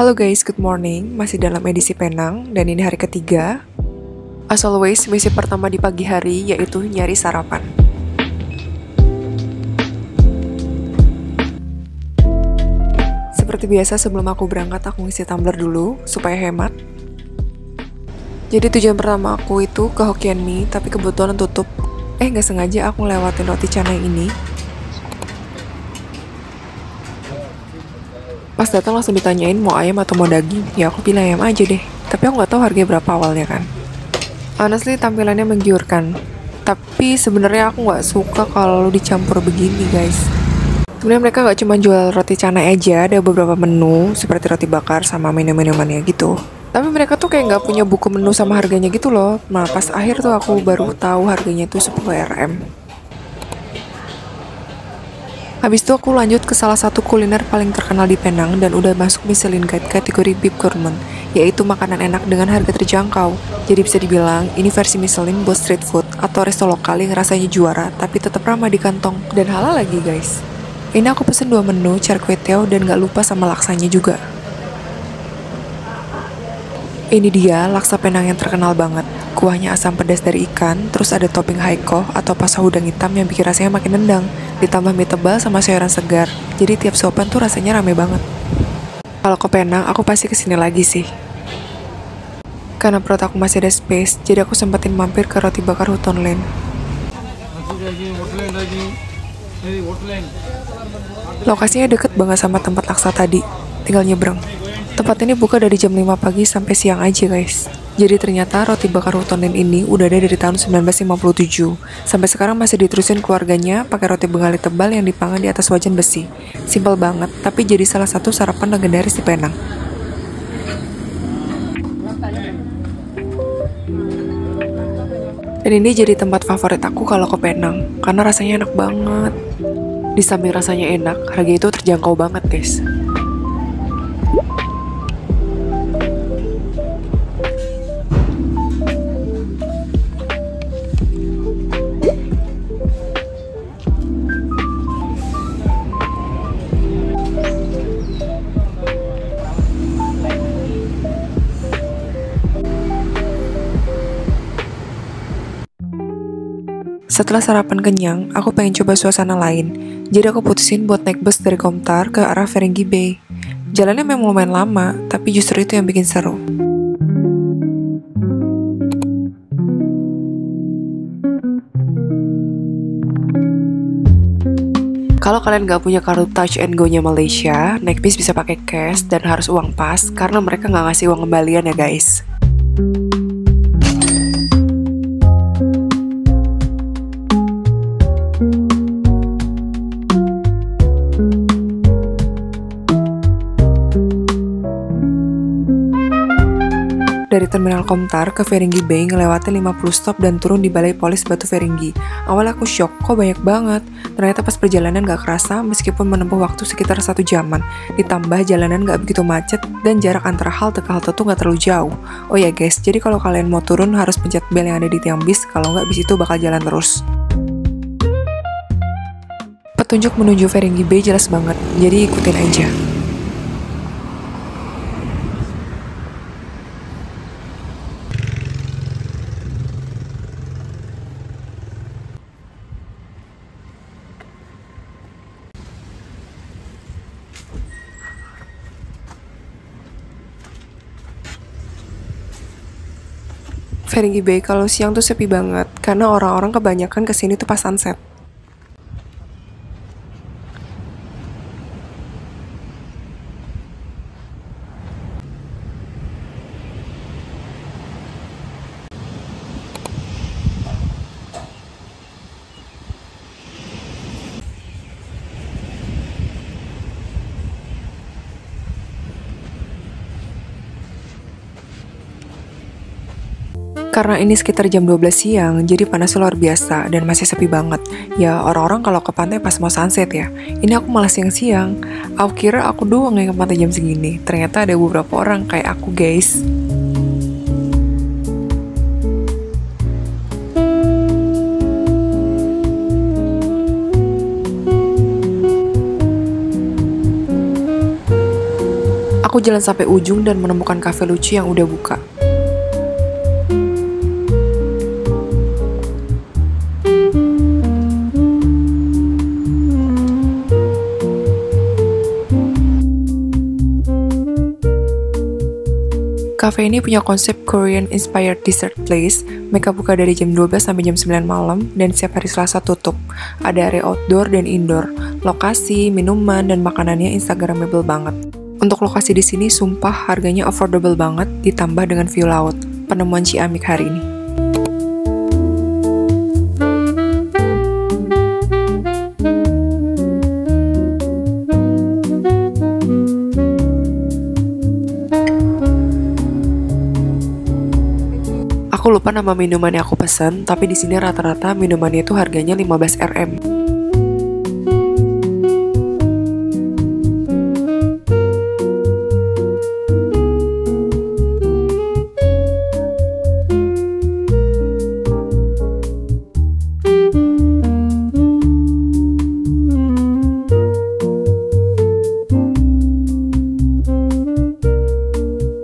Halo guys, good morning. Masih dalam edisi Penang dan ini hari ketiga. As always, misi pertama di pagi hari yaitu nyari sarapan. Seperti biasa sebelum aku berangkat aku ngisi tumbler dulu supaya hemat. Jadi tujuan pertama aku itu ke Hokkien Mee tapi kebetulan tutup. Nggak sengaja aku lewatin roti canai ini. Pas datang langsung ditanyain mau ayam atau mau daging. Ya aku pilih ayam aja deh. Tapi aku nggak tahu harganya berapa awalnya kan. Honestly tampilannya menggiurkan. Tapi sebenarnya aku nggak suka kalau dicampur begini guys. Sebenarnya mereka nggak cuma jual roti canai aja, ada beberapa menu seperti roti bakar sama menu-menunya gitu. Tapi mereka tuh kayak nggak punya buku menu sama harganya gitu loh. Nah pas akhir tuh aku baru tahu harganya itu 10 Rm. Habis itu aku lanjut ke salah satu kuliner paling terkenal di Penang dan udah masuk Michelin Guide kategori Beef Gourmand, yaitu makanan enak dengan harga terjangkau. Jadi bisa dibilang ini versi Michelin buat street food atau resto lokal yang rasanya juara tapi tetap ramah di kantong dan halal lagi guys. Ini aku pesen 2 menu, char kway teow dan gak lupa sama laksanya juga. Ini dia laksa Penang yang terkenal banget. Kuahnya asam pedas dari ikan, terus ada topping haiko atau pasah udang hitam yang bikin rasanya makin nendang. Ditambah mie tebal sama sayuran segar. Jadi tiap suapan tuh rasanya rame banget. Kalau ke Penang, aku pasti kesini lagi sih. Karena perut aku masih ada space, jadi aku sempetin mampir ke roti bakar Hutton Lane. Lokasinya deket banget sama tempat laksa tadi, tinggal nyebrang. Tempat ini buka dari jam 5 pagi sampai siang aja guys. Jadi ternyata roti bakar Hutton Lane ini udah ada dari tahun 1957. Sampai sekarang masih diterusin keluarganya pakai roti bengali tebal yang dipanggang di atas wajan besi. Simpel banget, tapi jadi salah satu sarapan legendaris di Penang. Dan ini jadi tempat favorit aku kalau ke Penang, karena rasanya enak banget. Di samping rasanya enak, harga itu terjangkau banget guys. Setelah sarapan kenyang, aku pengen coba suasana lain. Jadi aku putusin buat naik bus dari Komtar ke arah Feringgi Bay. Jalannya memang lumayan lama, tapi justru itu yang bikin seru. Kalau kalian gak punya kartu Touch and Go-nya Malaysia, naik bis bisa pakai cash dan harus uang pas karena mereka gak ngasih uang kembalian ya guys. Dari Terminal Komtar ke Feringgi Bay ngelewatin 50 stop dan turun di Balai Polis Batu Feringgi. Awalnya aku shock, kok banyak banget. Ternyata pas perjalanan gak kerasa meskipun menempuh waktu sekitar 1 jaman. Ditambah jalanan gak begitu macet dan jarak antara halte ke halte tuh gak terlalu jauh. Oh ya guys, jadi kalau kalian mau turun harus pencet bel yang ada di tiang bis, kalau nggak bis itu bakal jalan terus. Petunjuk menuju Feringgi Bay jelas banget, jadi ikutin aja. Feringgi Bay kalau siang tuh sepi banget, karena orang-orang kebanyakan kesini tuh pas sunset. Karena ini sekitar jam 12 siang, jadi panasnya luar biasa dan masih sepi banget. Ya, orang-orang kalau ke pantai pas mau sunset ya. Ini aku malah siang-siang. Aku kira aku doang yang ke pantai jam segini. Ternyata ada beberapa orang kayak aku, guys. Aku jalan sampai ujung dan menemukan kafe lucu yang udah buka. Cafe ini punya konsep Korean Inspired Dessert Place. Mereka buka dari jam 12 sampai jam 9 malam dan setiap hari Selasa tutup. Ada area outdoor dan indoor. Lokasi, minuman, dan makanannya instagramable banget. Untuk lokasi di sini sumpah harganya affordable banget ditambah dengan view laut. Penemuan ciamik hari ini. Aku lupa nama minuman yang aku pesan, tapi di sini rata-rata minumannya itu harganya 15 Rm.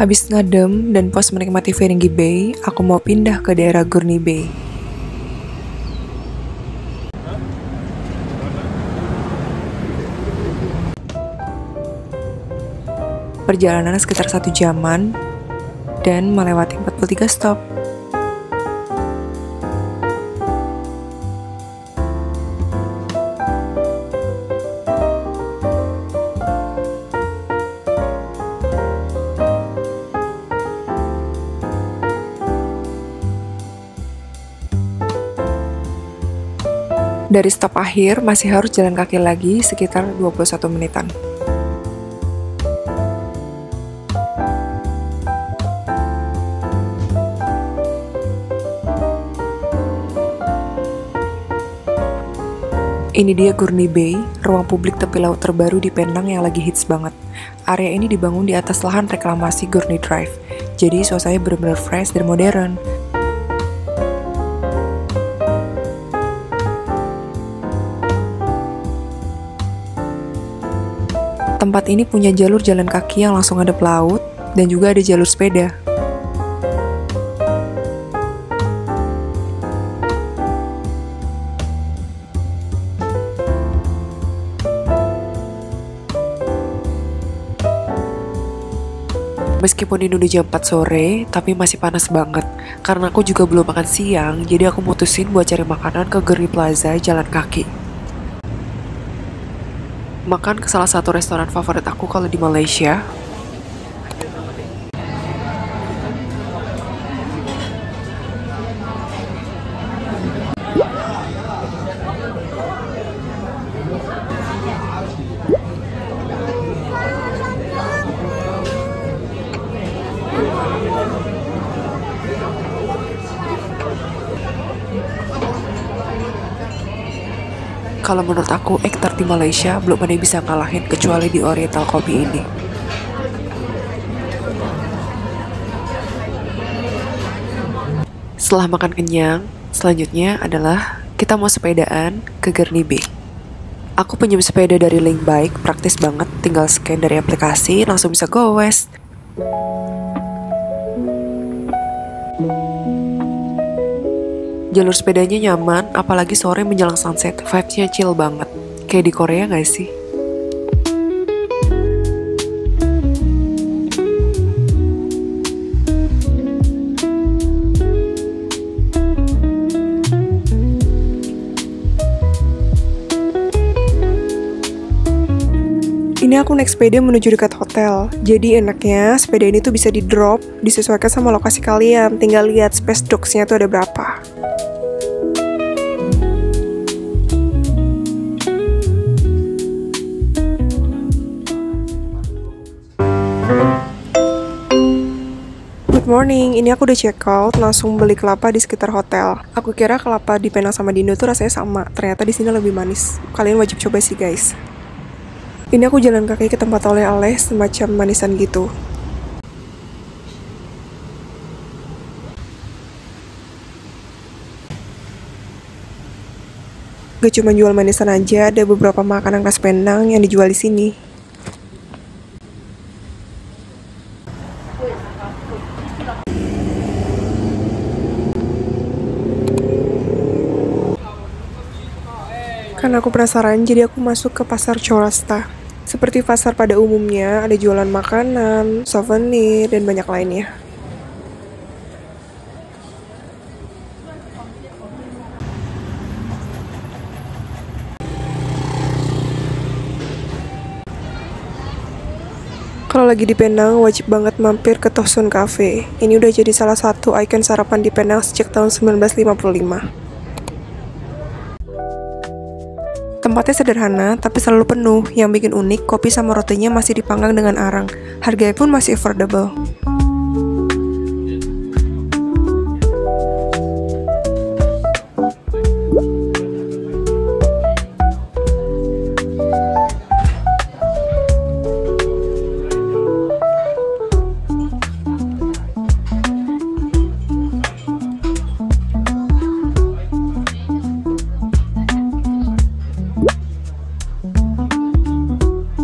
Habis ngadem dan pos menikmati Feringgi Bay, aku mau pindah ke daerah Gurney Bay. Perjalanan sekitar 1 jaman dan melewati 43 stop. Dari stop akhir masih harus jalan kaki lagi sekitar 21 menitan. Ini dia Gurney Bay, ruang publik tepi laut terbaru di Penang yang lagi hits banget. Area ini dibangun di atas lahan reklamasi Gurney Drive, jadi suasananya benar-benar fresh dan modern. Tempat ini punya jalur jalan kaki yang langsung hadap laut, dan juga ada jalur sepeda. Meskipun ini udah jam 4 sore, tapi masih panas banget. Karena aku juga belum makan siang, jadi aku mutusin buat cari makanan ke Gurney Plaza jalan kaki. Makan ke salah satu restoran favorit aku kalau di Malaysia. Kalau menurut aku, egg tart di Malaysia belum ada yang bisa ngalahin kecuali di Oriental Coffee ini. Setelah makan kenyang, selanjutnya adalah kita mau sepedaan ke Gurney Bay. Aku pinjam sepeda dari Link Bike, praktis banget, tinggal scan dari aplikasi, langsung bisa go west. Jalur sepedanya nyaman, apalagi sore menjelang sunset, vibes-nya chill banget. Kayak di Korea gak sih? Ini aku naik sepeda menuju dekat hotel. Jadi enaknya sepeda ini tuh bisa di drop, disesuaikan sama lokasi kalian. Tinggal lihat space docksnya tuh ada berapa. Good morning, ini aku udah check out, langsung beli kelapa di sekitar hotel. Aku kira kelapa di Penang sama di Indo tuh rasanya sama, ternyata di sini lebih manis. Kalian wajib coba sih guys. Ini aku jalan kaki ke tempat oleh-oleh semacam manisan gitu. Gak cuma jual manisan aja, ada beberapa makanan khas Penang yang dijual di sini. Karena aku penasaran, jadi aku masuk ke pasar Chaurasta. Seperti pasar pada umumnya, ada jualan makanan, souvenir, dan banyak lainnya. Kalau lagi di Penang, wajib banget mampir ke Tosun Cafe. Ini udah jadi salah satu ikon sarapan di Penang sejak tahun 1955. Tempatnya sederhana, tapi selalu penuh. Yang bikin unik, kopi sama rotinya masih dipanggang dengan arang. Harganya pun masih affordable.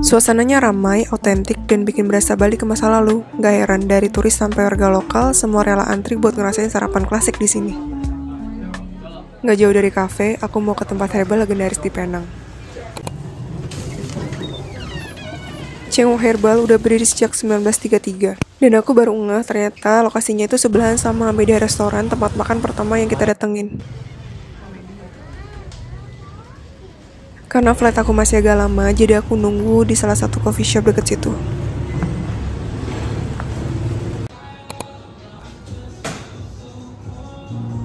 Suasananya ramai, otentik, dan bikin berasa balik ke masa lalu. Gak heran, dari turis sampai warga lokal, semua rela antri buat ngerasain sarapan klasik di sini. Gak jauh dari kafe, aku mau ke tempat herbal legendaris di Penang. Cheng Wo Herbal udah berdiri sejak 1933. Dan aku baru ngeh ternyata lokasinya itu sebelahan sama beda restoran tempat makan pertama yang kita datengin. Karena flight aku masih agak lama, jadi aku nunggu di salah satu coffee shop deket situ.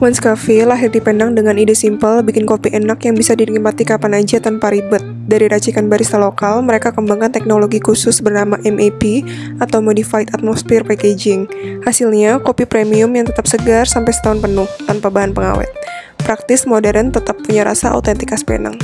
Once Cafe lahir di Penang dengan ide simpel, bikin kopi enak yang bisa dinikmati kapan aja tanpa ribet. Dari racikan barista lokal, mereka kembangkan teknologi khusus bernama MAP atau Modified Atmosphere Packaging. Hasilnya, kopi premium yang tetap segar sampai setahun penuh, tanpa bahan pengawet. Praktis, modern, tetap punya rasa otentik khas Penang.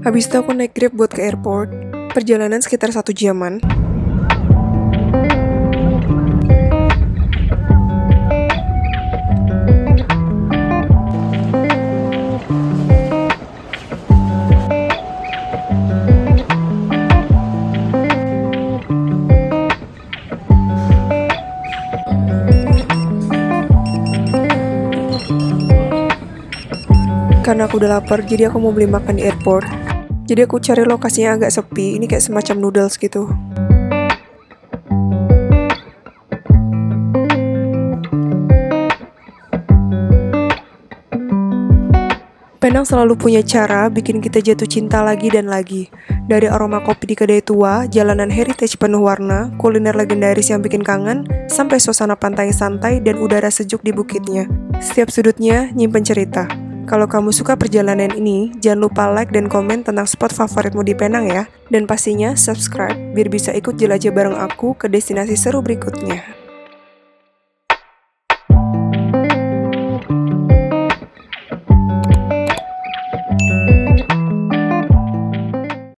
Habis itu aku naik Grab buat ke airport. Perjalanan sekitar 1 jaman. Karena aku udah lapar, jadi aku mau beli makan di airport. Jadi aku cari lokasinya agak sepi, ini kayak semacam noodles gitu. Penang selalu punya cara bikin kita jatuh cinta lagi dan lagi. Dari aroma kopi di kedai tua, jalanan heritage penuh warna, kuliner legendaris yang bikin kangen, sampai suasana pantai santai dan udara sejuk di bukitnya. Setiap sudutnya nyimpen cerita. Kalau kamu suka perjalanan ini, jangan lupa like dan komen tentang spot favoritmu di Penang ya. Dan pastinya subscribe biar bisa ikut jelajah bareng aku ke destinasi seru berikutnya.